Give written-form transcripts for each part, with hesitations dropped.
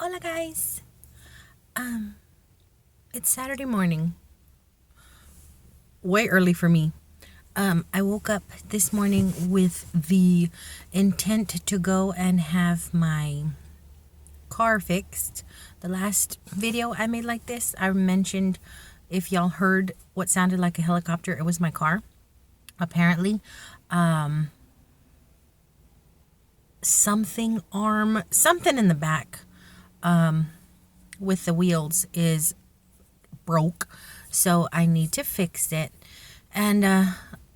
Hola guys. It's Saturday morning. Way early for me. I woke up this morning with the intent to go and have my car fixed. The last video I made like this, I mentioned, if y'all heard what sounded like a helicopter, it was my car. Apparently, something in the back with the wheels is broke, so I need to fix it. And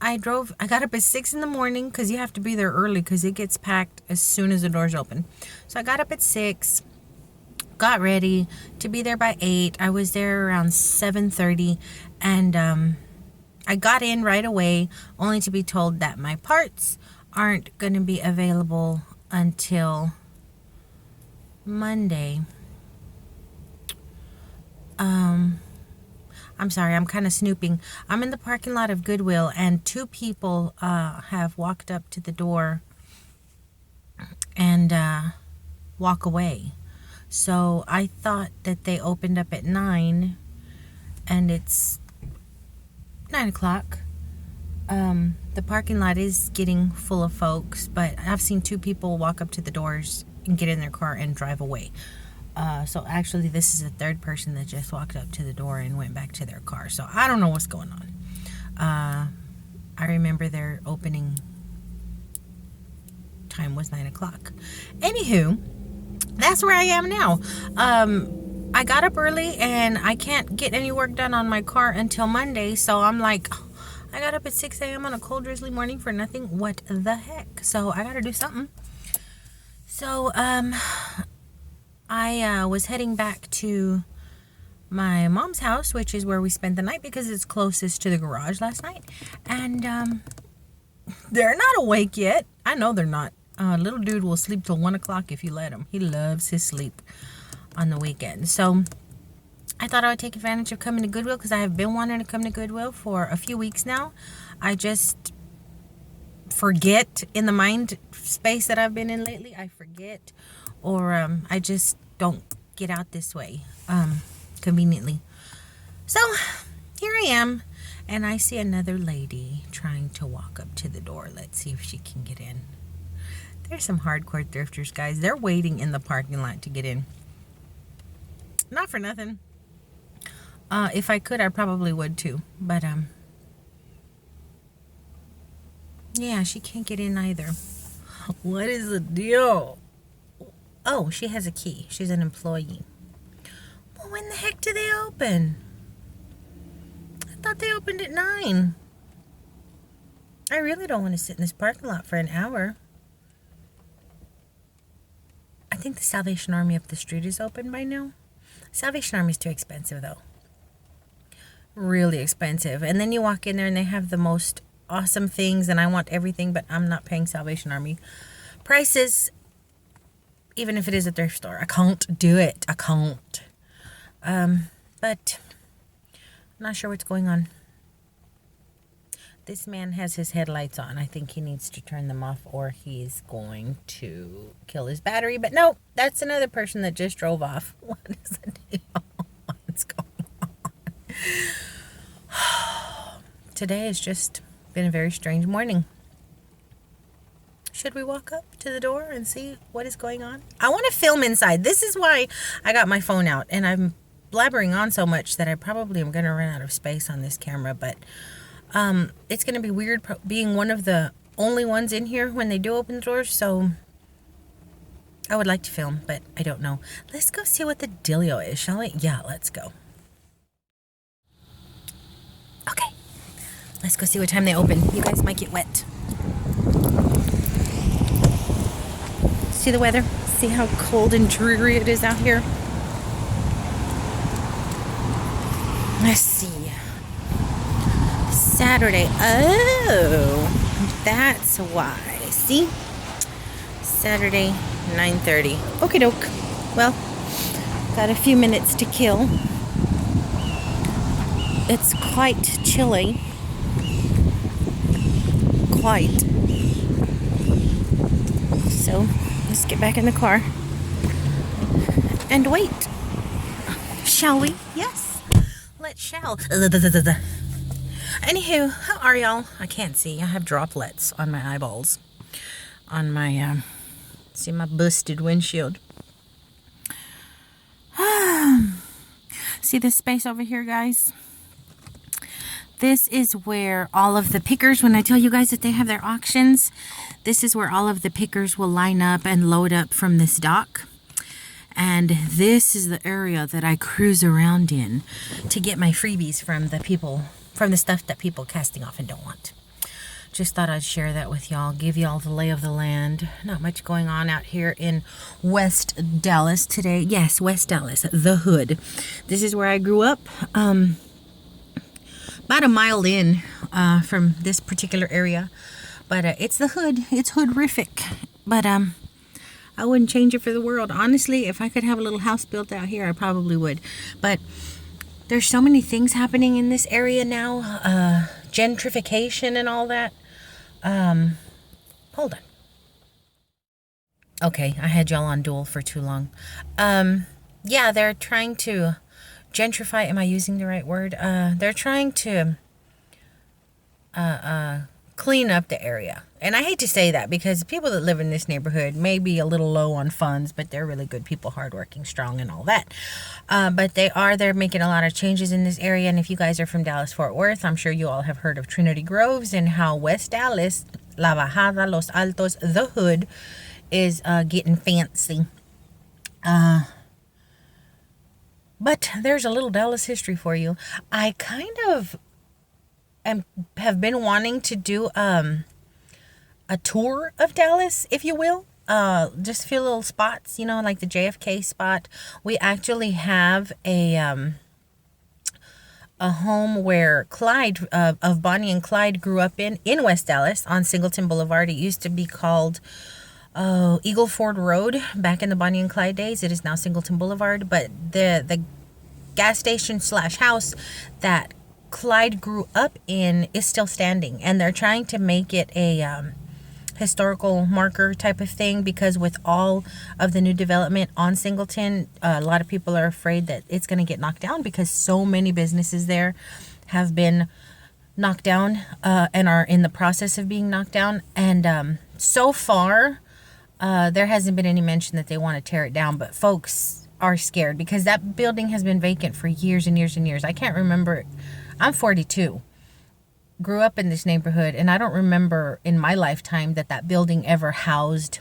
I got up at 6 in the morning because you have to be there early because it gets packed as soon as the doors open. So I got up at 6, got ready to be there by 8. I was there around 7:30, and I got in right away, only to be told that my parts aren't going to be available until Monday. I'm sorry, I'm kind of snooping. I'm in the parking lot of Goodwill, and 2 people have walked up to the door and walk away. So I thought that they opened up at 9, and it's 9 o'clock. The parking lot is getting full of folks, but I've seen 2 people walk up to the doors and get in their car and drive away. So actually, this is the 3rd person that just walked up to the door and went back to their car. So I don't know what's going on. I remember their opening time was 9 o'clock. Anywho, that's where I am now. I got up early and I can't get any work done on my car until Monday. So I'm like, I got up at 6 a.m. on a cold, drizzly morning for nothing. What the heck? So I got to do something. So, I was heading back to my mom's house, which is where we spent the night because it's closest to the garage last night. And they're not awake yet. I know they're not. Little dude will sleep till 1 o'clock if you let him. He loves his sleep on the weekend. So I thought I would take advantage of coming to Goodwill because I have been wanting to come to Goodwill for a few weeks now. I just forget in the mind space that I've been in lately. I forget, or I just don't get out this way conveniently. So here I am, and I see another lady trying to walk up to the door. Let's see if she can get in. There's some hardcore thrifters, guys. They're waiting in the parking lot to get in. Not for nothing. If I could, I probably would too. But yeah, she can't get in either. What is the deal? Oh, she has a key. She's an employee. Well, when the heck do they open? I thought they opened at 9. I really don't want to sit in this parking lot for an hour. I think the Salvation Army up the street is open by now. Salvation Army is too expensive, though. Really expensive. And then you walk in there and they have the most awesome things, and I want everything, but I'm not paying Salvation Army prices. Even if it is a thrift store, I can't do it. I can't. But I'm not sure what's going on. This man has his headlights on. I think he needs to turn them off or he's going to kill his battery. But no, that's another person that just drove off. What is the deal? What's going on? Today has just been a very strange morning. Should we walk up to the door and see what is going on? I want to film inside. This is why I got my phone out. And I'm blabbering on so much that I probably am going to run out of space on this camera. But it's going to be weird being one of the only ones in here when they do open the doors. So I would like to film, but I don't know. Let's go see what the dealio is, shall we? Yeah, let's go. Okay. Let's go see what time they open. You guys might get wet. See the weather? See how cold and dreary it is out here? Let's see. Saturday. Oh, that's why. See? Saturday, 9:30. Okie doke. Well, got a few minutes to kill. It's quite chilly. Quite. So let's get back in the car and wait. Shall we? Yes. Let's shall. Anywho, how are y'all? I can't see. I have droplets on my eyeballs. On my, see my busted windshield. See this space over here, guys? This is where all of the pickers, when I tell you guys that they have their auctions, this is where all of the pickers will line up and load up from this dock. And this is the area that I cruise around in to get my freebies from the people, from the stuff that people casting off and don't want. Just thought I'd share that with y'all, give y'all the lay of the land. Not much going on out here in West Dallas today. Yes, West Dallas, the hood. This is where I grew up. About a mile in from this particular area. But it's the hood. It's hoodrific. But I wouldn't change it for the world. Honestly, if I could have a little house built out here, I probably would. But there's so many things happening in this area now. Gentrification and all that. Hold on. Okay, I had y'all on dual for too long. Yeah, they're trying to gentrify. Am I using the right word? They're trying to clean up the area. And I hate to say that because people that live in this neighborhood may be a little low on funds, but they're really good people, hardworking, strong, and all that. But they're making a lot of changes in this area. And if you guys are from Dallas-Fort Worth, I'm sure you all have heard of Trinity Groves and how West Dallas, La Bajada, Los Altos, the hood, is getting fancy. But there's a little Dallas history for you. I kind of have been wanting to do a tour of Dallas, if you will. Just a few little spots, you know, like the JFK spot. We actually have a home where Clyde, of Bonnie and Clyde, grew up in West Dallas on Singleton Boulevard. It used to be called Eagle Ford Road back in the Bonnie and Clyde days. It is now Singleton Boulevard, but the gas station / house that Clyde grew up in is still standing, and they're trying to make it a historical marker type of thing, because with all of the new development on Singleton, a lot of people are afraid that it's going to get knocked down because so many businesses there have been knocked down and are in the process of being knocked down. And so far there hasn't been any mention that they want to tear it down, but folks are scared because that building has been vacant for years and years and years. I can't remember. I'm 42. Grew up in this neighborhood, and I don't remember in my lifetime that building ever housed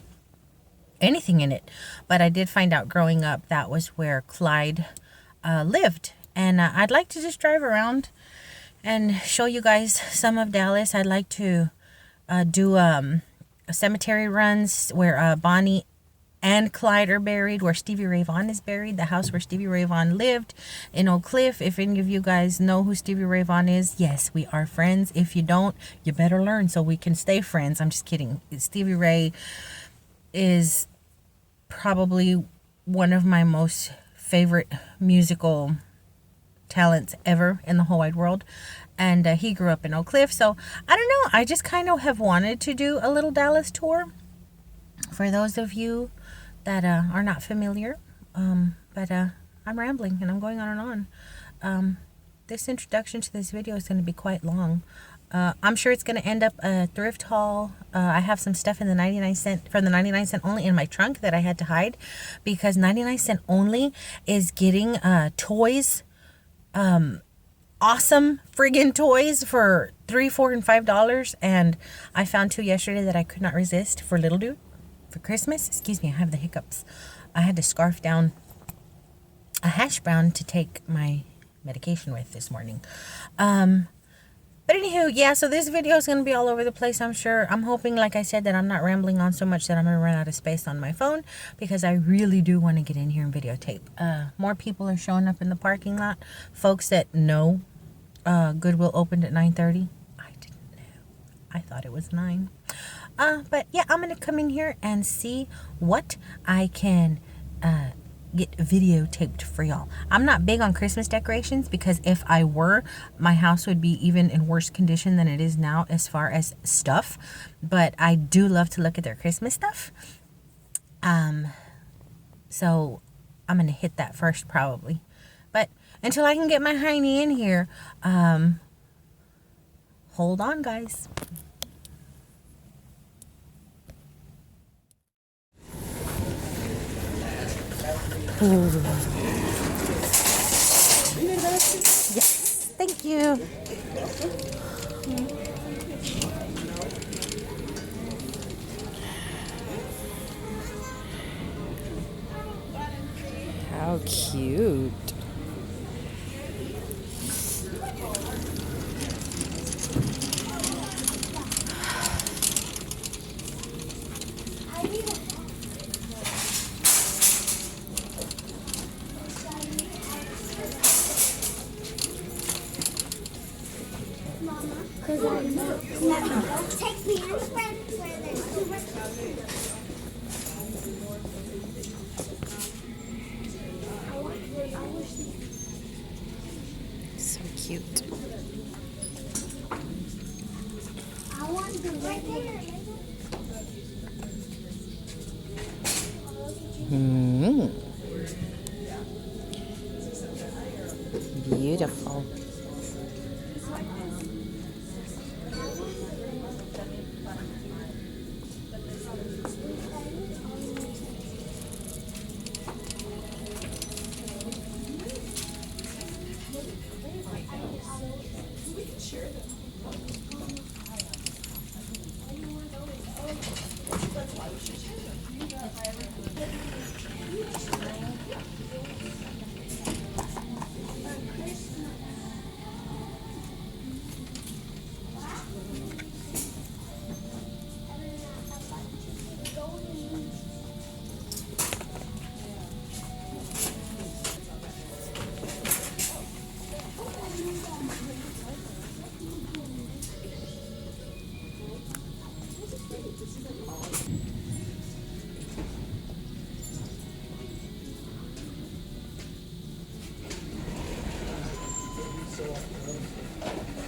anything in it. But I did find out growing up that was where Clyde lived. And I'd like to just drive around and show you guys some of Dallas. I'd like to do cemetery runs where Bonnie and Clyde are buried, where Stevie Ray Vaughan is buried, the house where Stevie Ray Vaughan lived in Oak Cliff. If any of you guys know who Stevie Ray Vaughan is, yes, we are friends. If you don't, you better learn so we can stay friends. I'm just kidding. Stevie Ray is probably one of my most favorite musical talents ever in the whole wide world. And he grew up in Oak Cliff. So I don't know. I just kind of have wanted to do a little Dallas tour. For those of you that are not familiar, but I'm rambling and I'm going on and on. This introduction to this video is going to be quite long. I'm sure it's going to end up a thrift haul. I have some stuff in the 99 cent from the 99 cent only in my trunk that I had to hide because 99 cent only is getting toys, awesome friggin' toys for $3, $4, and $5. And I found 2 yesterday that I could not resist for little dude. For Christmas, excuse me, I have the hiccups. I had to scarf down a hash brown to take my medication with this morning. But anywho, yeah, so this video is going to be all over the place, I'm sure. I'm hoping, like I said, that I'm not rambling on so much that I'm going to run out of space on my phone, because I really do want to get in here and videotape. More people are showing up in the parking lot. Folks that know Goodwill opened at 9:30. I didn't know. I thought it was 9. But yeah, I'm going to come in here and see what I can get videotaped for y'all. I'm not big on Christmas decorations, because if I were, my house would be even in worse condition than it is now as far as stuff. But I do love to look at their Christmas stuff. So I'm going to hit that first probably. But until I can get my hiney in here, hold on, guys. Yes, thank you. How cute. Take me and friends where there's So cute. I want to be right there. Beautiful.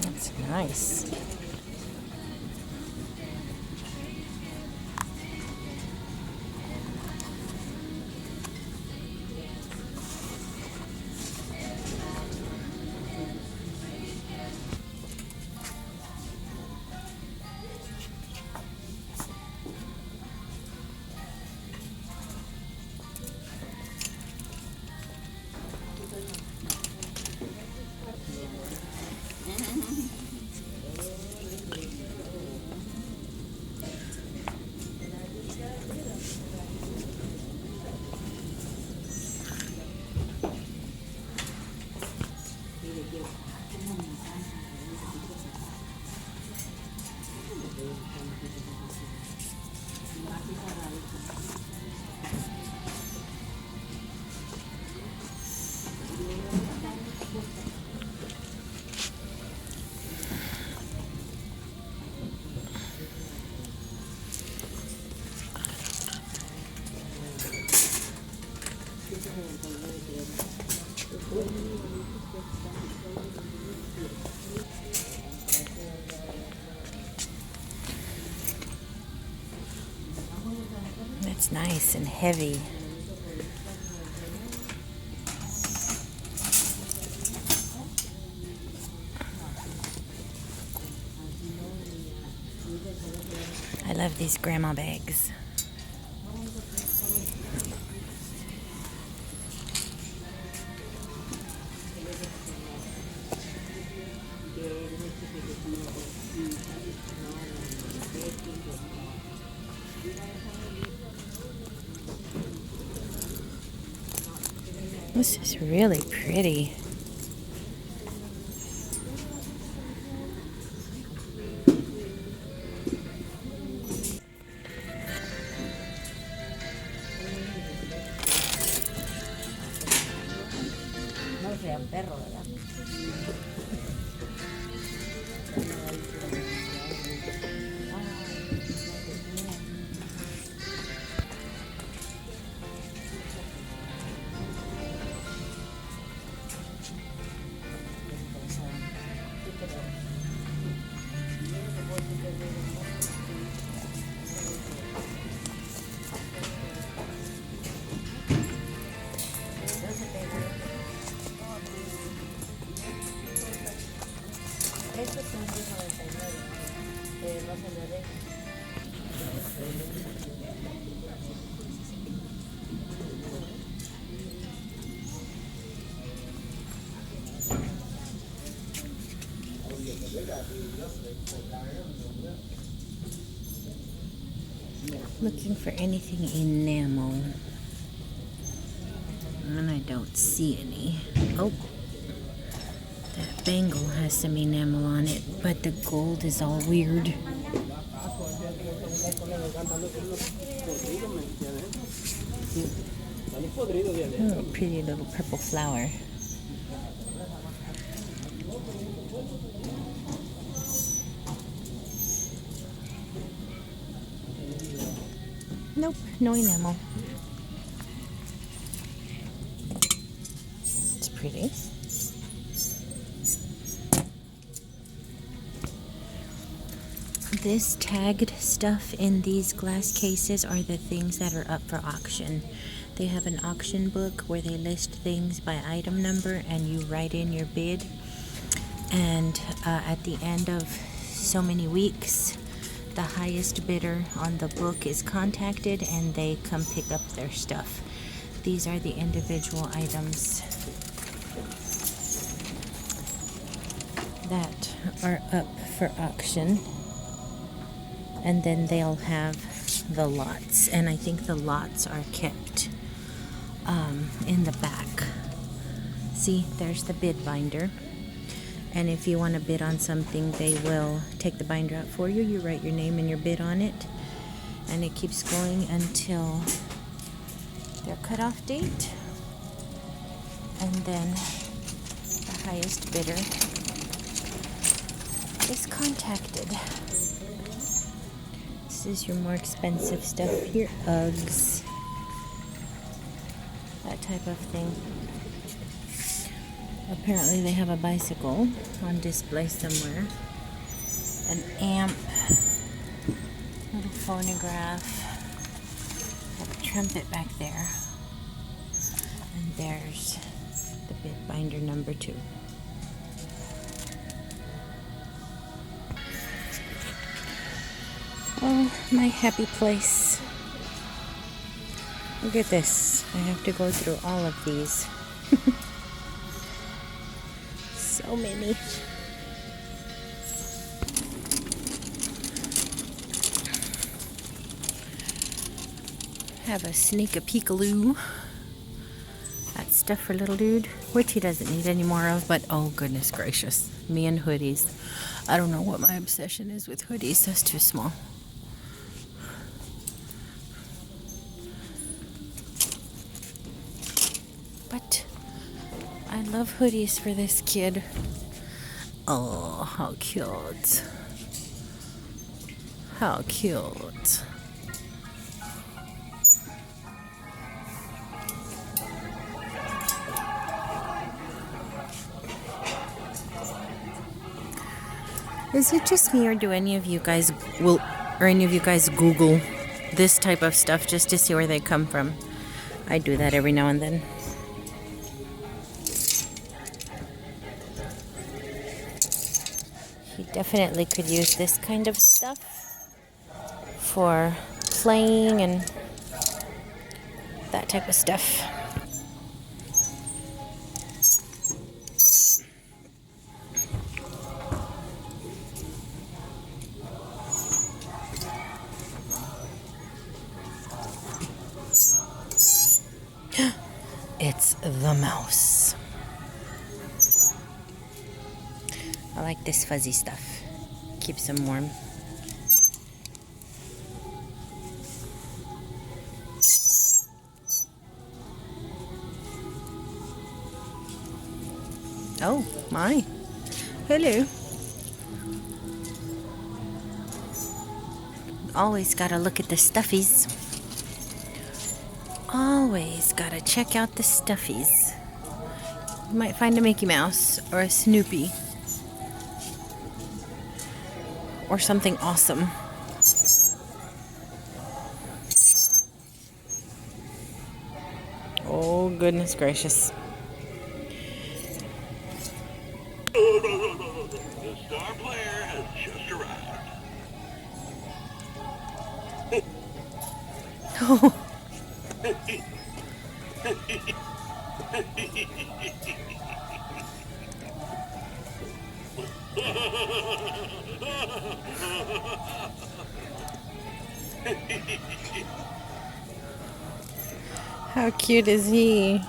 That's nice. It's nice and heavy. I love these grandma bags. This is really pretty. No sea un perro, ¿verdad? Looking for anything enamel. And I don't see any. Oh, that bangle has some enamel on it, but the gold is all weird. Oh, pretty little purple flower. Nope, no enamel. It's pretty. This tagged stuff in these glass cases are the things that are up for auction. They have an auction book where they list things by item number and you write in your bid. And at the end of so many weeks, the highest bidder on the book is contacted and they come pick up their stuff. These are the individual items that are up for auction. And then they'll have the lots. And I think the lots are kept in the back. See, there's the bid binder. And if you want to bid on something, they will take the binder out for you. You write your name and your bid on it. And it keeps going until their cutoff date. And then the highest bidder is contacted. This is your more expensive stuff. Your Uggs. That type of thing. Apparently they have a bicycle on display somewhere. An amp. Little phonograph. A trumpet back there. And there's the bid binder number 2. Oh, my happy place. Look at this. I have to go through all of these. So many. Have a sneak a peekaloo. That's stuff for little dude, which he doesn't need any more of, but oh goodness gracious. Me and hoodies. I don't know what my obsession is with hoodies. That's too small. But I love hoodies for this kid. Oh, how cute. How cute. Is it just me, or do any of you guys Google this type of stuff just to see where they come from? I do that every now and then. He definitely could use this kind of stuff for playing and that type of stuff. It's the mouse. I like this fuzzy stuff. Keeps him warm. Oh, my. Hello. Always gotta look at the stuffies. Always gotta check out the stuffies. You might find a Mickey Mouse or a Snoopy or something awesome. Oh, goodness gracious. The star player has just arrived. Oh. How cute is he?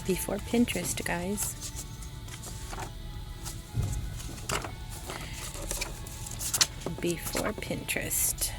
Before Pinterest, guys. Before Pinterest.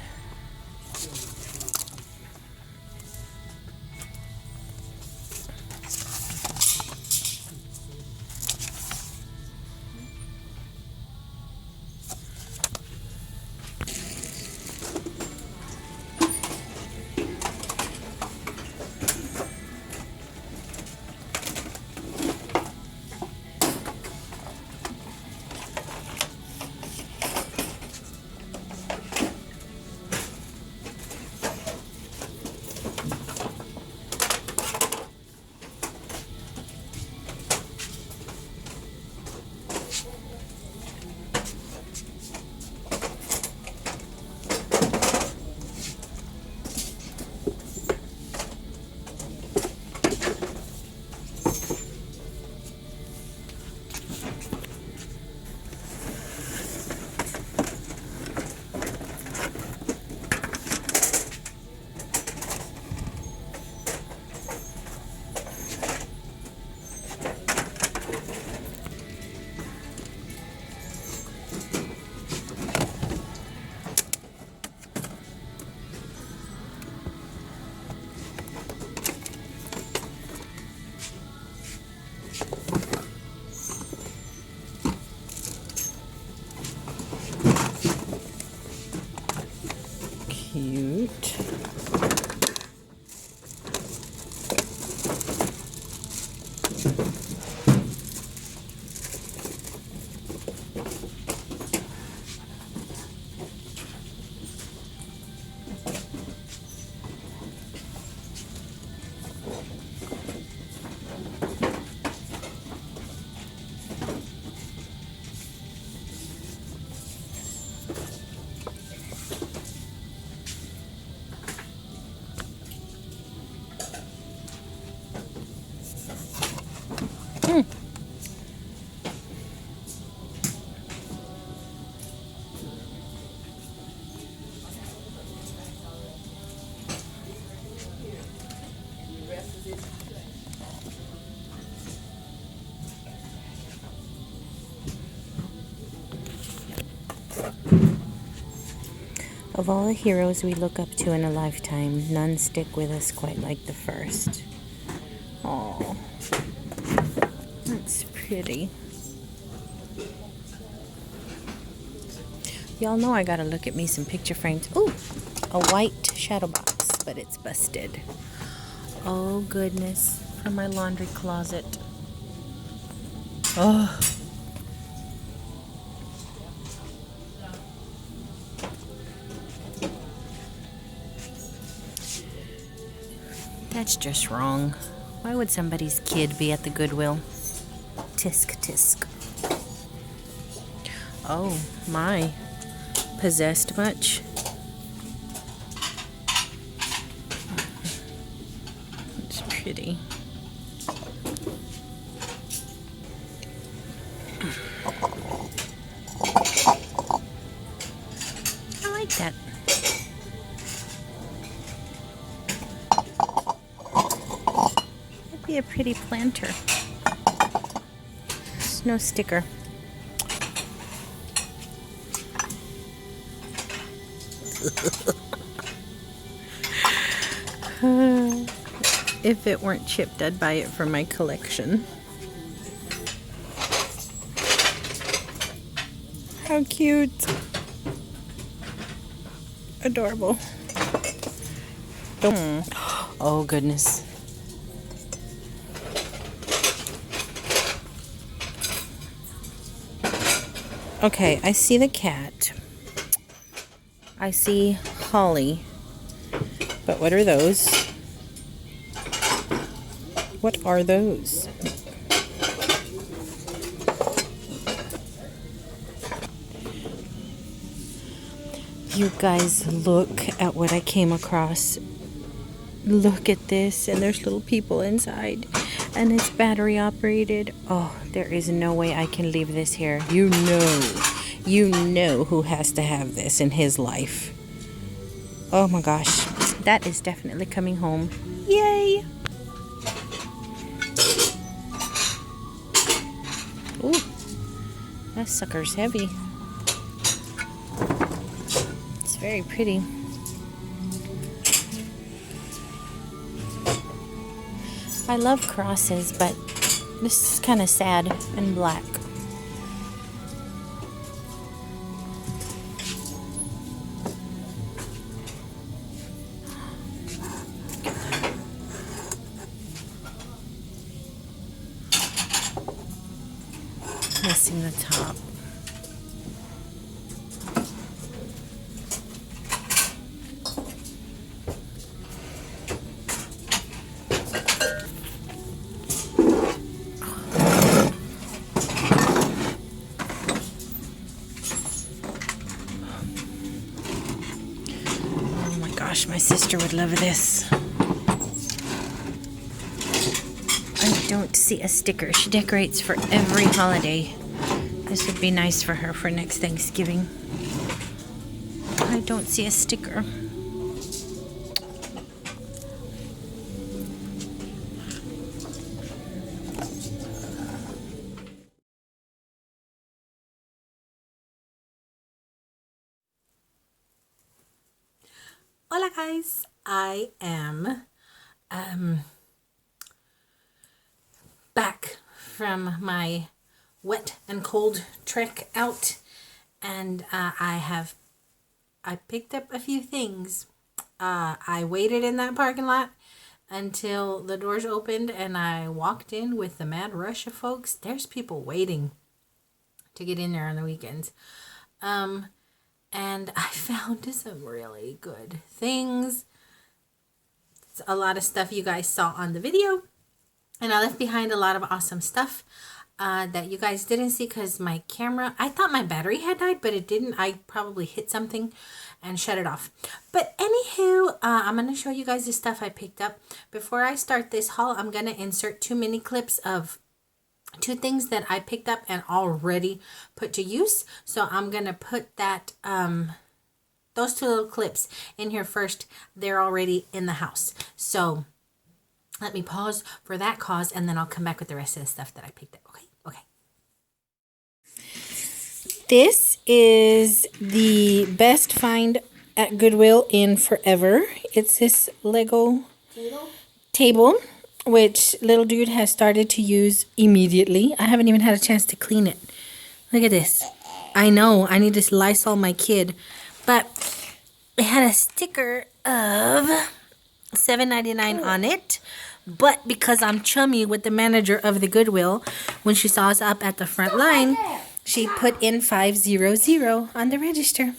Cute. Of all the heroes we look up to in a lifetime, none stick with us quite like the first. Oh, that's pretty. Y'all know I gotta look at me some picture frames. Ooh, a white shadow box, but it's busted. Oh goodness, from my laundry closet. Oh. That's just wrong. Why would somebody's kid be at the Goodwill? Tisk tisk. Oh my. Possessed much? It's pretty. I like that. That'd be a pretty planter. There's no sticker. If it weren't chipped, I'd buy it for my collection. How cute. Adorable. Oh, goodness. Okay, I see the cat. I see Holly. But what are those? What are those? You guys, look at what I came across Look at this, and there's little people inside, and it's battery operated. Oh, there is no way I can leave this here. You know who has to have this in his life. Oh my gosh, that is definitely coming home. Yay! Ooh, that sucker's heavy. It's very pretty. I love crosses, but this is kind of sad and black. Missing the top. Oh my gosh, my sister would love this. I don't see a sticker. She decorates for every holiday. This would be nice for her for next Thanksgiving. I don't see a sticker. Hola guys, I am back from my wet and cold trek out, and I picked up a few things. I waited in that parking lot until the doors opened, and I walked in with the mad rush of folks. There's people waiting to get in there on the weekends. And I found some really good things. It's a lot of stuff you guys saw on the video. And I left behind a lot of awesome stuff that you guys didn't see because my camera, I thought my battery had died, but it didn't. I probably hit something and shut it off. But anywho, I'm going to show you guys the stuff I picked up. Before I start this haul, I'm going to insert 2 mini clips of 2 things that I picked up and already put to use. So I'm going to put that, those 2 little clips in here first. They're already in the house. So let me pause for that cause, and then I'll come back with the rest of the stuff that I picked up. Okay. This is the best find at Goodwill in forever. It's this Lego table, which little dude has started to use immediately. I haven't even had a chance to clean it. Look at this. I know, I need to Lysol my kid. But it had a sticker of $7.99 on it. But because I'm chummy with the manager of the Goodwill, when she saw us up at the front line, she put in $5.00 on the register.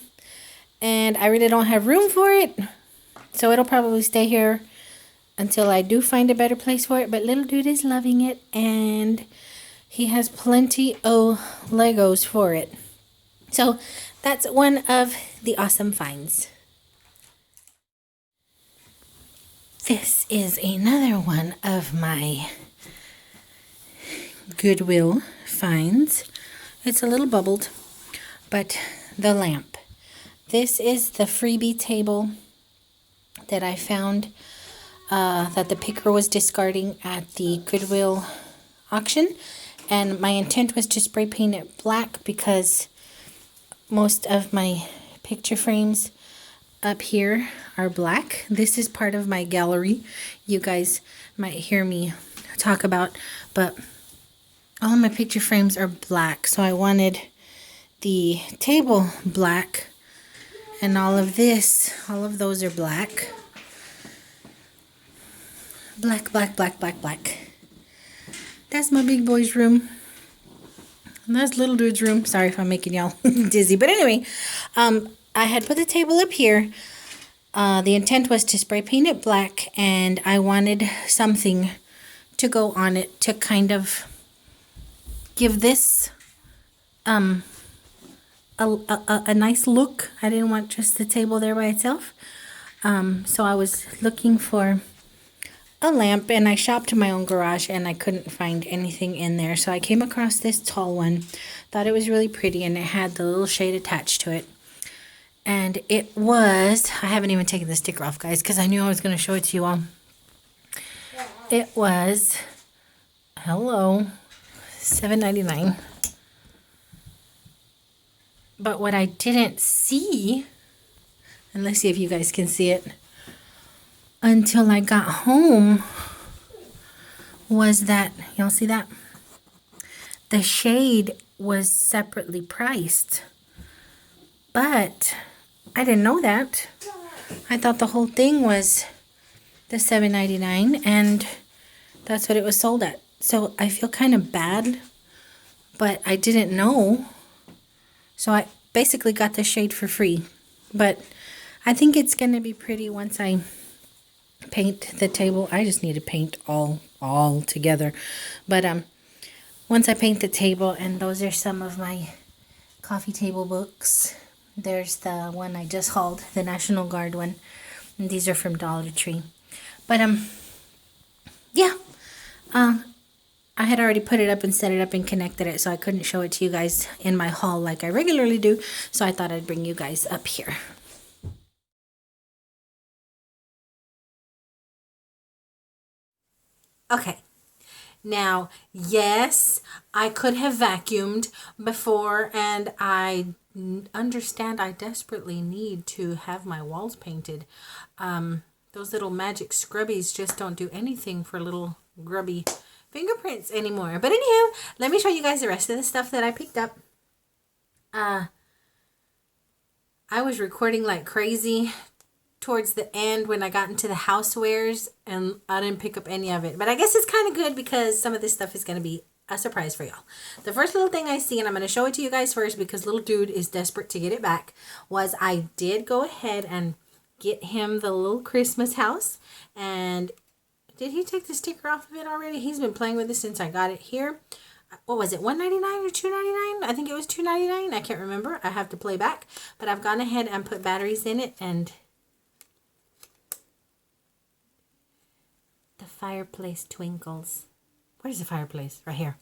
And I really don't have room for it. So it'll probably stay here until I do find a better place for it. But little dude is loving it, and he has plenty of Legos for it. So that's one of the awesome finds. This is another one of my Goodwill finds. It's a little bubbled, but the lamp. This is the freebie table that I found that the picker was discarding at the Goodwill auction, and my intent was to spray paint it black because most of my picture frames up here are black. This is part of my gallery you guys might hear me talk about, but all my picture frames are black, so I wanted the table black, and all of those are black. Black. That's my big boy's room. And that's little dude's room. Sorry if I'm making y'all dizzy. But anyway, I had put the table up here. The intent was to spray paint it black, and I wanted something to go on it to kind of give this a nice look. I didn't want just the table there by itself. So I was looking for a lamp, and I shopped my own garage and I couldn't find anything in there. So I came across this tall one, thought it was really pretty, and it had the little shade attached to it. And it was, I haven't even taken the sticker off, guys, because I knew I was going to show it to you all. It was, hello, $7.99. But what I didn't see, and let's see if you guys can see it, until I got home, was that, y'all see that? The shade was separately priced. But I didn't know that. I thought the whole thing was the $7.99, and that's what it was sold at. So I feel kind of bad, but I didn't know. So I basically got the shade for free. But I think it's going to be pretty once I paint the table. I just need to paint all together. But once I paint the table, and those are some of my coffee table books. There's the one I just hauled, the National Guard one. And these are from Dollar Tree. But yeah. I had already put it up and set it up and connected it, so I couldn't show it to you guys in my haul like I regularly do. So I thought I'd bring you guys up here. Okay. Now, yes, I could have vacuumed before, and I understand I desperately need to have my walls painted. Those little magic scrubbies just don't do anything for little grubby fingerprints anymore. But anywho, let me show you guys the rest of the stuff that I picked up. I was recording like crazy towards the end when I got into the housewares, and I didn't pick up any of it. But I guess it's kind of good because some of this stuff is going to be a surprise for y'all. The first little thing I see, and I'm going to show it to you guys first because little dude is desperate to get it back, was I did go ahead and get him the little Christmas house. And did he take the sticker off of it already? He's been playing with it since I got it here. What was it, $1.99 or $2.99? I think it was $2.99. I can't remember. I have to play back. But I've gone ahead and put batteries in it, and the fireplace twinkles. Where's the fireplace? Right here.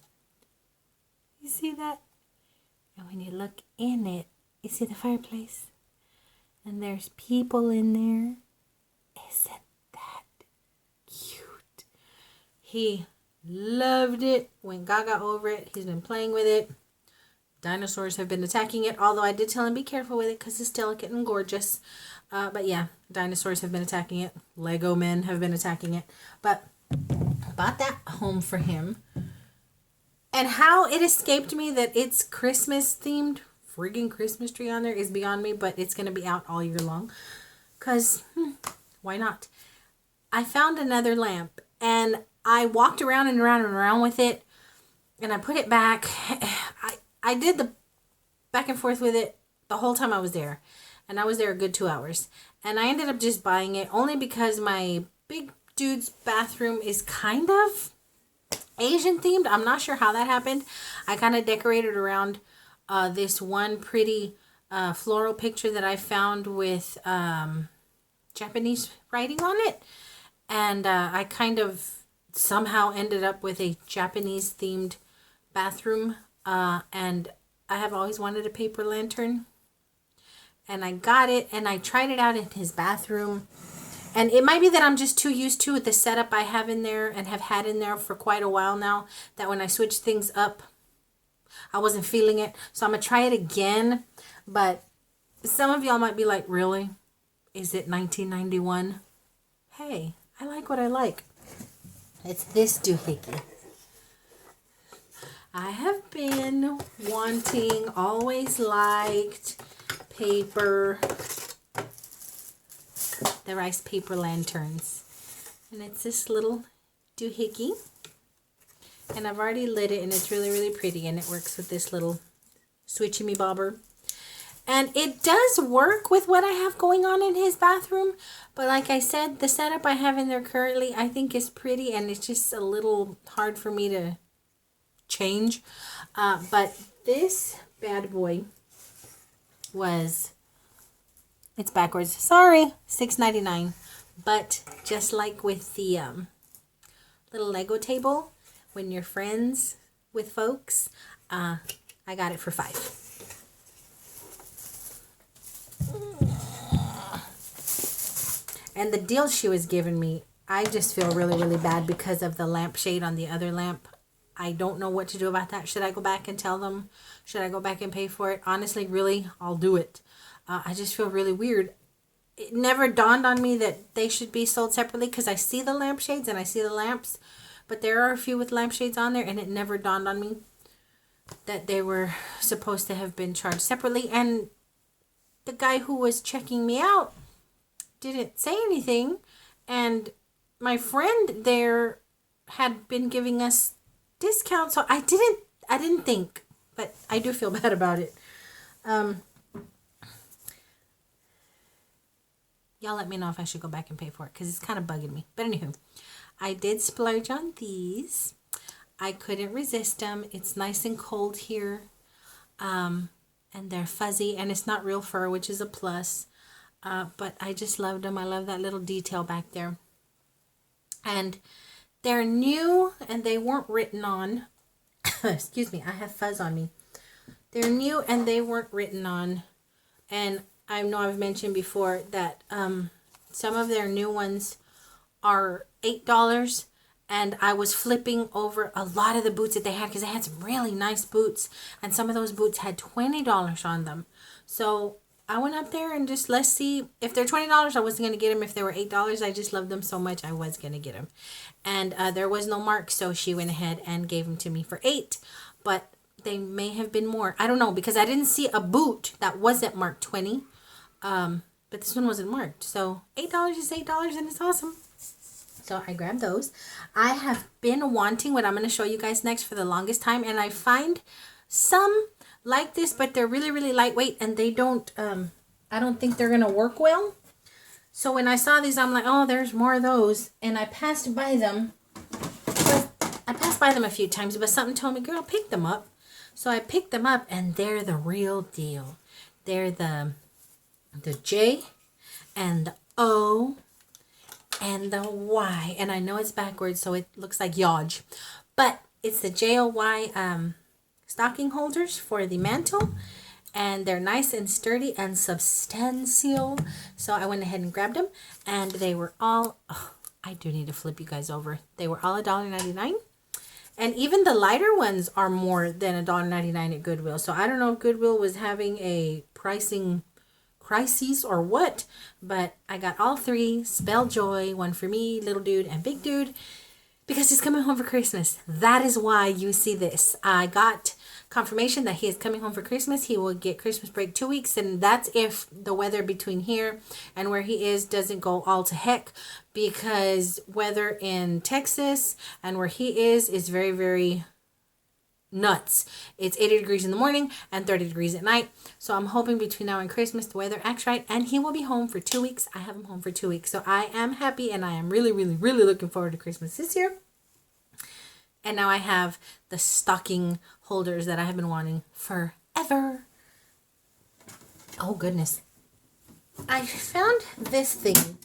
You see that? And when you look in it, you see the fireplace? And there's people in there. Isn't that cute? He loved it. Went gaga over it. He's been playing with it. Dinosaurs have been attacking it. Although I did tell him be careful with it because it's delicate and gorgeous. But yeah, dinosaurs have been attacking it. Lego men have been attacking it. But I bought that home for him. And how it escaped me that it's Christmas themed, friggin' Christmas tree on there is beyond me. But it's going to be out all year long. Because, why not? I found another lamp. And I walked around and around and around with it. And I put it back. I did the back and forth with it the whole time I was there. And I was there a good 2 hours. And I ended up just buying it only because my big dude's bathroom is kind of Asian themed. I'm not sure how that happened. I kind of decorated around this one pretty floral picture that I found with Japanese writing on it. And I kind of somehow ended up with a Japanese themed bathroom. And I have always wanted a paper lantern. And I got it, and I tried it out in his bathroom. And it might be that I'm just too used to the setup I have in there and have had in there for quite a while now, that when I switch things up, I wasn't feeling it. So I'm going to try it again. But some of y'all might be like, really? Is it 1991? Hey, I like what I like. It's this doohickey. I have been wanting, always liked paper, the rice paper lanterns. And it's this little doohickey. And I've already lit it, and it's really, really pretty. And it works with this little switchy me bobber. And it does work with what I have going on in his bathroom. But like I said, the setup I have in there currently, I think is pretty. And it's just a little hard for me to change. But this bad boy was, it's backwards, sorry, $6.99. But just like with the little Lego table when you're friends with folks. I got it for $5. And the deal she was giving me, I just feel really, really bad because of the lampshade on the other lamp. I don't know what to do about that. Should I go back and tell them? Should I go back and pay for it? Honestly, really, I'll do it. I just feel really weird. It never dawned on me that they should be sold separately because I see the lampshades and I see the lamps. But there are a few with lampshades on there, and it never dawned on me that they were supposed to have been charged separately. And the guy who was checking me out didn't say anything. And my friend there had been giving us discounts, so I didn't think, but I do feel bad about it. Y'all let me know if I should go back and pay for it because it's kind of bugging me. But anywho, I did splurge on these. I couldn't resist them. It's nice and cold here. And they're fuzzy and it's not real fur, which is a plus. But I just loved them. I love that little detail back there. And they're new and they weren't written on. Excuse me, I have fuzz on me. They're new and they weren't written on. And I know I've mentioned before that some of their new ones are $8. And I was flipping over a lot of the boots that they had because they had some really nice boots. And some of those boots had $20 on them. So I went up there and just, let's see. If they're $20, I wasn't going to get them. If they were $8, I just loved them so much, I was going to get them. And there was no mark, so she went ahead and gave them to me for $8. But they may have been more. I don't know, because I didn't see a boot that wasn't marked $20. But this one wasn't marked. So $8 is $8 and it's awesome. So I grabbed those. I have been wanting what I'm going to show you guys next for the longest time. And I find some like this, but they're really, really lightweight. And they don't, I don't think they're going to work well. So when I saw these, I'm like, oh, there's more of those. And I passed by them. I passed by them a few times, but something told me, girl, pick them up. So I picked them up and they're the real deal. They're the J and the O and the Y, and I know it's backwards, so it looks like yodge, but it's the JOY stocking holders for the mantle, and they're nice and sturdy and substantial. So I went ahead and grabbed them, and they were all, oh, I do need to flip you guys over. They were all $1.99, and even the lighter ones are more than $1.99 at Goodwill. So I don't know if Goodwill was having a pricing crises or what, but I got all three. Spell joy, one for me, little dude, and big dude, because he's coming home for Christmas. That is why you see this. I got confirmation that he is coming home for Christmas. He will get Christmas break 2 weeks, and that's if the weather between here and where he is doesn't go all to heck, because weather in Texas and where he is very, very nuts. It's 80 degrees in the morning and 30 degrees at night. So I'm hoping between now and Christmas the weather acts right and he will be home for 2 weeks. I have him home for 2 weeks. So I am happy and I am really, really, really looking forward to Christmas this year. And now I have the stocking holders that I have been wanting forever. Oh goodness. I found this thing.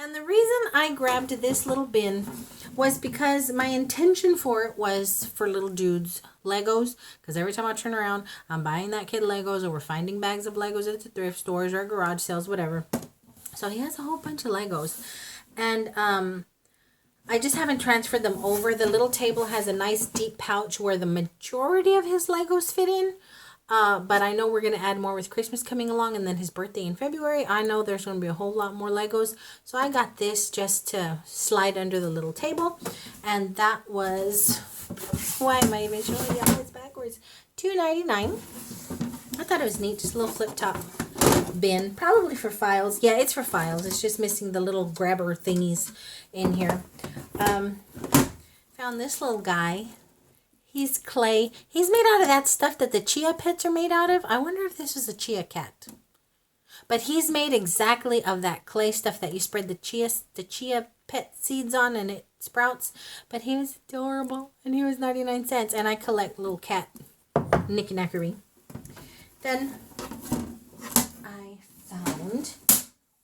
And the reason I grabbed this little bin was because my intention for it was for little dude's Legos. Because every time I turn around, I'm buying that kid Legos, or we're finding bags of Legos at the thrift stores or garage sales, whatever. So he has a whole bunch of Legos. And I just haven't transferred them over. The little table has a nice deep pouch where the majority of his Legos fit in. But I know we're going to add more with Christmas coming along, and then his birthday in February. I know there's going to be a whole lot more Legos. So I got this just to slide under the little table. And that was, why am I even showing you? It's backwards. $2.99. I thought it was neat. Just a little flip top bin. Probably for files. Yeah, it's for files. It's just missing the little grabber thingies in here. Found this little guy. He's clay. He's made out of that stuff that the chia pets are made out of. I wonder if this is a chia cat. But he's made exactly of that clay stuff that you spread the chia pet seeds on and it sprouts. But he was adorable. And he was 99 cents. And I collect little cat knicky-knackery. Then I found...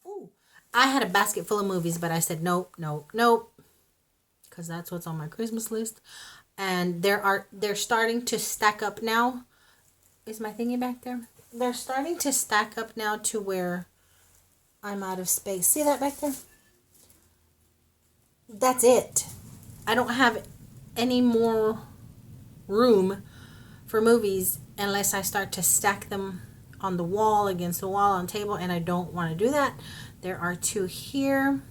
Ooh, I had a basket full of movies, but I said nope, nope, nope. because that's what's on my Christmas list. And they're starting to stack up now. Is my thingy back there? They're starting to stack up now to where I'm out of space. See that back there? That's it. I don't have any more room for movies unless I start to stack them on the wall, against the wall, on table, and I don't want to do that. There are 2 here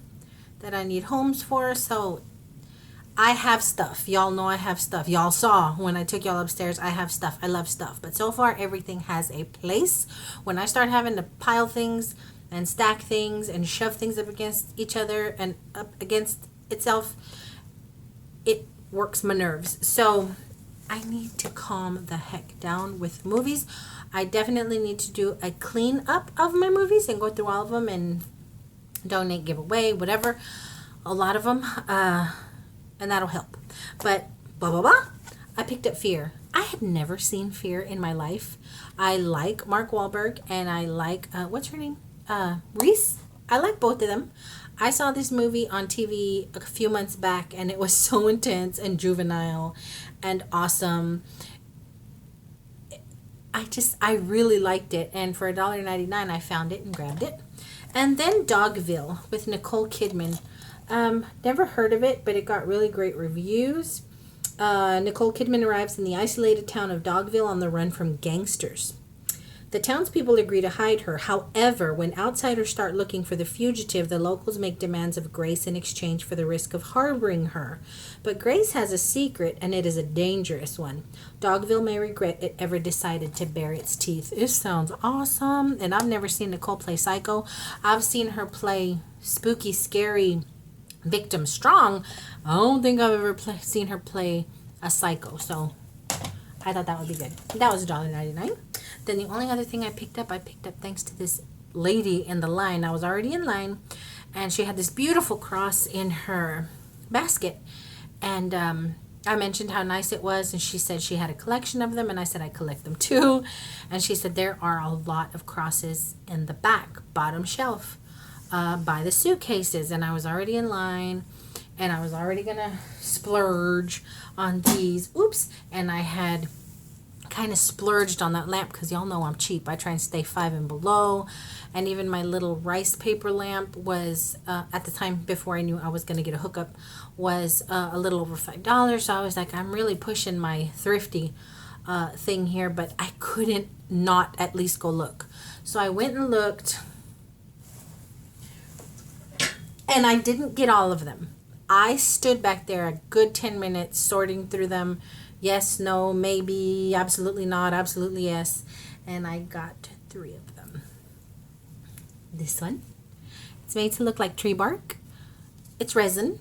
that I need homes for, so I have stuff. Y'all know I have stuff. Y'all saw when I took y'all upstairs, I have stuff. I love stuff. But so far, everything has a place. When I start having to pile things and stack things and shove things up against each other and up against itself, it works my nerves. So I need to calm the heck down with movies. I definitely need to do a clean up of my movies and go through all of them and donate, give away, whatever. A lot of them. And that'll help. But blah blah blah. I picked up Fear. I had never seen Fear in my life. I like Mark Wahlberg and I like what's her name? Reese. I like both of them. I saw this movie on TV a few months back and it was so intense and juvenile and awesome. I really liked it, and for $1.99 I found it and grabbed it. And then Dogville with Nicole Kidman. Never heard of it, but it got really great reviews. Nicole Kidman arrives in the isolated town of Dogville on the run from gangsters. The townspeople agree to hide her. However, when outsiders start looking for the fugitive, the locals make demands of Grace in exchange for the risk of harboring her. But Grace has a secret, and it is a dangerous one. Dogville may regret it ever decided to bare its teeth. It sounds awesome, and I've never seen Nicole play psycho. I've seen her play spooky, scary victim strong. I don't think I've ever seen her play a psycho, so I thought that would be good. That was $1.99. Then the only other thing I picked up thanks to this lady in the line. I was already in line, and she had this beautiful cross in her basket, and I mentioned how nice it was, and she said she had a collection of them, and I said I collect them too, and she said there are a lot of crosses in the back bottom shelf by the suitcases, and I was already in line, and I was already gonna splurge on these. Oops. And I had kind of splurged on that lamp because y'all know I'm cheap. I try and stay 5 and below, and even my little rice paper lamp was at the time before I knew I was going to get a hookup was a little over $5. So I was like, I'm really pushing my thrifty thing here, but I couldn't not at least go look. So I went and looked, and I didn't get all of them. I stood back there a good 10 minutes sorting through them. Yes, no, maybe, absolutely not, absolutely yes. And I got 3 of them. This one. It's made to look like tree bark. It's resin.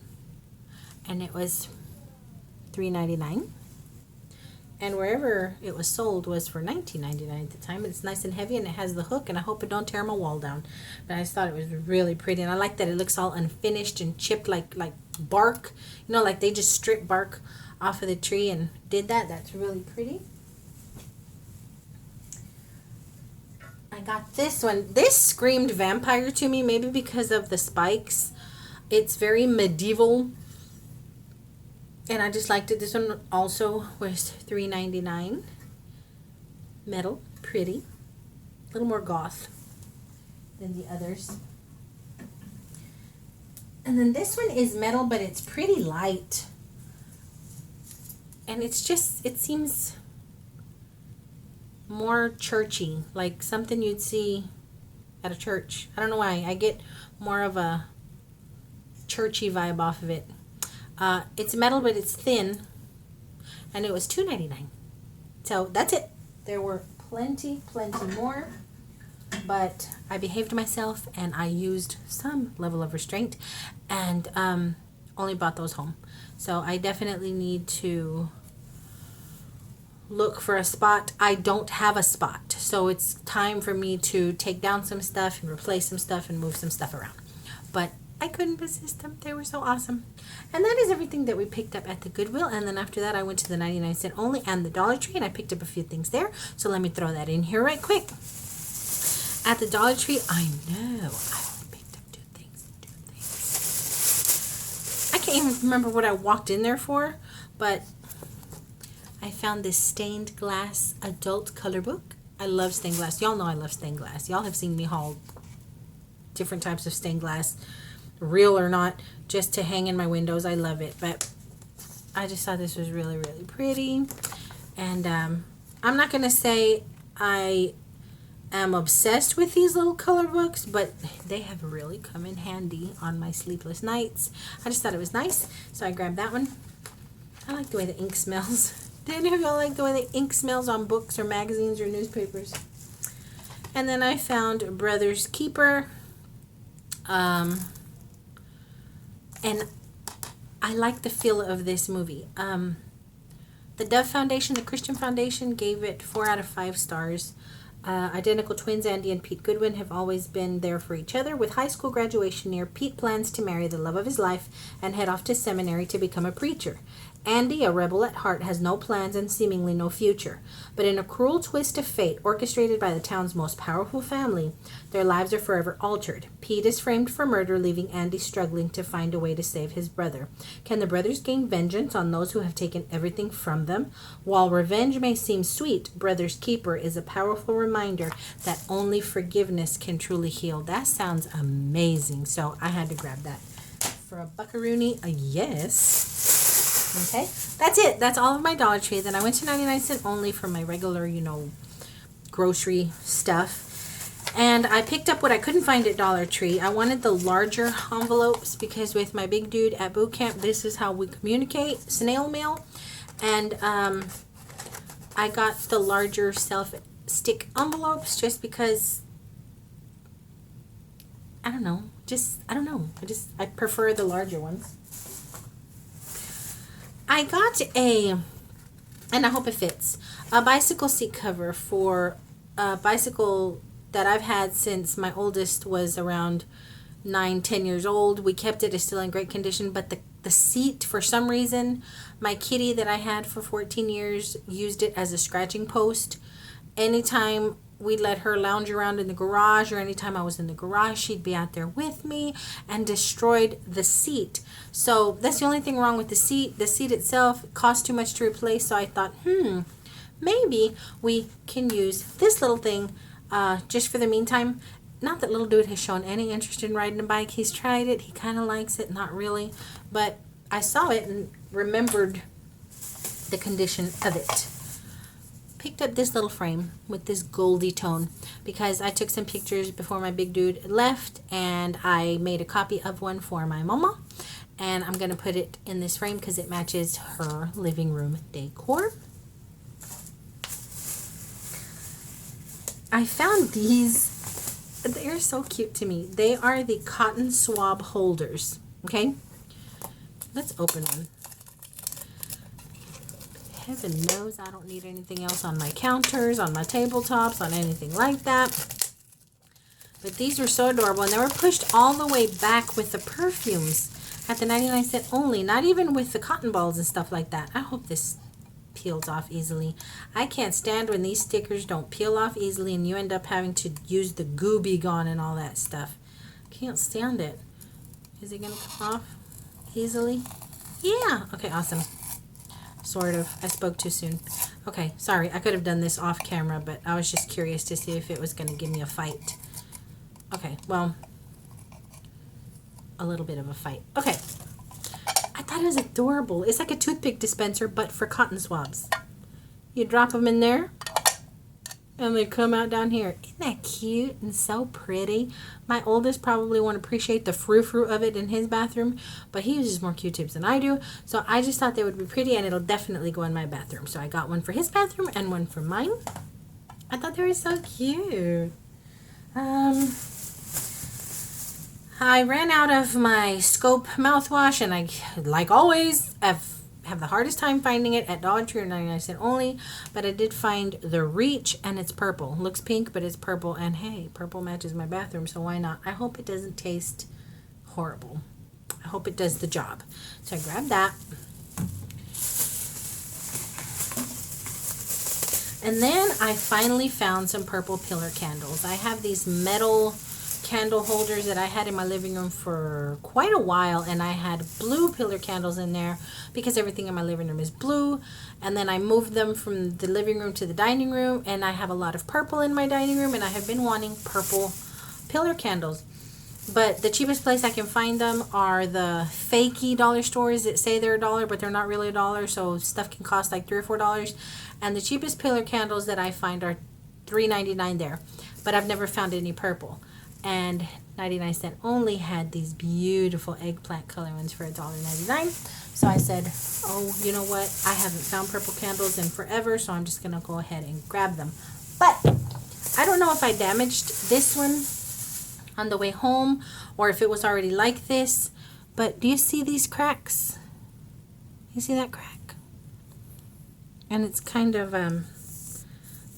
And it was $3.99. And wherever it was sold was for $19.99 at the time. It's nice and heavy, and it has the hook, and I hope it don't tear my wall down. But I just thought it was really pretty, and I like that it looks all unfinished and chipped like bark. You know, like they just stripped bark off of the tree and did that. That's really pretty. I got this one. This screamed vampire to me, maybe because of the spikes. It's very medieval, and I just liked it. This one also was $3.99. Metal, pretty. A little more goth than the others. And then this one is metal, but it's pretty light. And it's just, it seems more churchy, like something you'd see at a church. I don't know why. I get more of a churchy vibe off of it. It's metal, but it's thin, and it was $2.99. So that's it. There were plenty more, but I behaved myself, and I used some level of restraint, and only brought those home. So I definitely need to look for a spot. I don't have a spot, so it's time for me to take down some stuff and replace some stuff and move some stuff around. But I couldn't resist them. They were so awesome. And that is everything that we picked up at the Goodwill. And then after that, I went to the 99-cent only and the Dollar Tree, and I picked up a few things there. So let me throw that in here right quick. At the Dollar Tree, I know I only picked up two things. I can't even remember what I walked in there for, but I found this stained glass adult color book. I love stained glass. Y'all know I love stained glass. Y'all have seen me haul different types of stained glass, real or not, just to hang in my windows. I love it, but I just thought this was really, really pretty. And I'm not going to say I am obsessed with these little color books, but they have really come in handy on my sleepless nights. I just thought it was nice, so I grabbed that one. I like the way the ink smells. Do any of y'all like the way the ink smells on books or magazines or newspapers? And then I found Brother's Keeper. And I like the feel of this movie. The Dove Foundation, the Christian Foundation, gave it 4 out of 5 stars. Identical twins Andy and Pete Goodwin have always been there for each other. With high school graduation near, Pete plans to marry the love of his life and head off to seminary to become a preacher. Andy, a rebel at heart, has no plans and seemingly no future. But in a cruel twist of fate orchestrated by the town's most powerful family, their lives are forever altered. Pete is framed for murder, leaving Andy struggling to find a way to save his brother. Can the brothers gain vengeance on those who have taken everything from them? While revenge may seem sweet, Brother's Keeper is a powerful reminder that only forgiveness can truly heal. That sounds amazing. So I had to grab that. For a buckaroony, a yes. Okay, that's it. That's all of my Dollar Tree. Then I went to 99-cent only for my regular, grocery stuff. And I picked up what I couldn't find at Dollar Tree. I wanted the larger envelopes because with my big dude at boot camp, this is how we communicate, snail mail. And I got the larger self-stick envelopes just because, I don't know. I prefer the larger ones. I got and I hope it fits, a bicycle seat cover for a bicycle that I've had since my oldest was around 9-10 years old. We kept it. It's still in great condition, but the seat, for some reason, my kitty that I had for 14 years used it as a scratching post. Anytime we let her lounge around in the garage, or anytime I was in the garage, she'd be out there with me, and destroyed the seat. So that's the only thing wrong with the seat. The seat itself cost too much to replace, so I thought, maybe we can use this little thing just for the meantime. Not that little dude has shown any interest in riding a bike. He's tried it. He kind of likes it. Not really. But I saw it and remembered the condition of it. Picked up this little frame with this goldy tone because I took some pictures before my big dude left, and I made a copy of one for my mama, and I'm going to put it in this frame because it matches her living room decor. I found these. They're so cute to me. They are the cotton swab holders. Okay, let's open one. Heaven knows I don't need anything else on my counters, on my tabletops, on anything like that. But these were so adorable, and they were pushed all the way back with the perfumes at the 99-cent only, not even with the cotton balls and stuff like that. I hope this peels off easily. I can't stand when these stickers don't peel off easily and you end up having to use the Goo Be Gone and all that stuff. Can't stand it. Is it going to come off easily? Yeah. Okay, awesome. Sort of. I spoke too soon. Okay, sorry. I could have done this off camera, but I was just curious to see if it was going to give me a fight. Okay, well, a little bit of a fight. Okay. I thought it was adorable. It's like a toothpick dispenser, but for cotton swabs. You drop them in there, and they come out down here. Isn't that cute and so pretty? My oldest probably won't appreciate the frou-frou of it in his bathroom, but he uses more Q-tips than I do. So I just thought they would be pretty, and it'll definitely go in my bathroom. So I got one for his bathroom and one for mine. I thought they were so cute. I ran out of my Scope mouthwash, and I, like always, have the hardest time finding it at Dollar Tree or 99-cent only, but I did find the Reach, and it's purple. Looks pink, but it's purple, and hey, purple matches my bathroom, so why not? I hope it doesn't taste horrible. I hope it does the job. So I grabbed that. And then I finally found some purple pillar candles. I have these metal candle holders that I had in my living room for quite a while, and I had blue pillar candles in there because everything in my living room is blue. And then I moved them from the living room to the dining room, and I have a lot of purple in my dining room, and I have been wanting purple pillar candles. But the cheapest place I can find them are the fakey dollar stores that say they're $1, but they're not really $1. So stuff can cost like $3 or $4. And the cheapest pillar candles that I find are $3.99 there. But I've never found any purple. And 99-cent only had these beautiful eggplant color ones for $1.99. So I said, oh, you know what? I haven't found purple candles in forever, so I'm just going to go ahead and grab them. But I don't know if I damaged this one on the way home or if it was already like this. But do you see these cracks? You see that crack? And it's kind of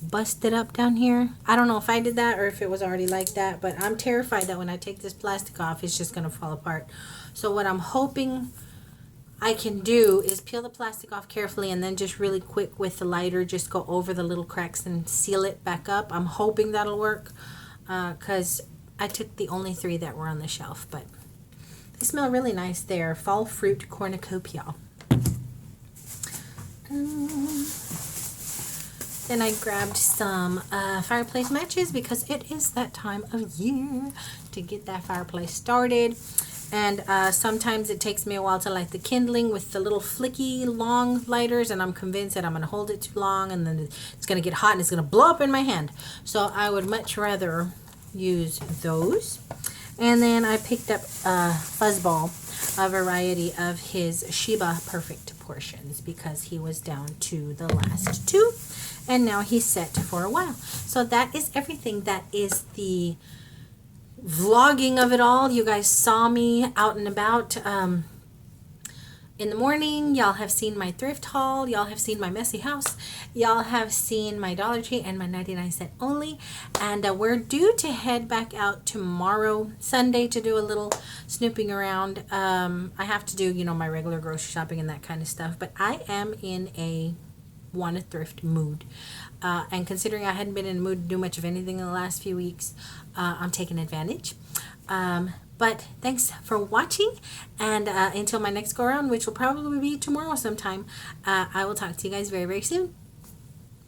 busted up down here. I don't know if I did that or if it was already like that, but I'm terrified that when I take this plastic off, it's just going to fall apart. So what I'm hoping I can do is peel the plastic off carefully and then just really quick with the lighter just go over the little cracks and seal it back up. I'm hoping that'll work because I took the only 3 that were on the shelf, but they smell really nice. They're fall fruit cornucopia. Then I grabbed some fireplace matches because it is that time of year to get that fireplace started. And sometimes it takes me a while to light the kindling with the little flicky long lighters, and I'm convinced that I'm going to hold it too long and then it's going to get hot and it's going to blow up in my hand. So I would much rather use those. And then I picked up Fuzzball, a variety of his Sheba Perfect portions because he was down to the last 2 and now he's set for a while. So that is everything. That is the vlogging of it all. You guys saw me out and about in the morning. Y'all have seen my thrift haul. Y'all have seen my messy house. Y'all have seen my Dollar Tree and my 99-cent only. And we're due to head back out tomorrow, Sunday, to do a little snooping around. I have to do, my regular grocery shopping and that kind of stuff. But I am in a want to thrift mood. And considering I hadn't been in the mood to do much of anything in the last few weeks, I'm taking advantage. But thanks for watching, and until my next go around, which will probably be tomorrow sometime, I will talk to you guys very, very soon.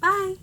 Bye.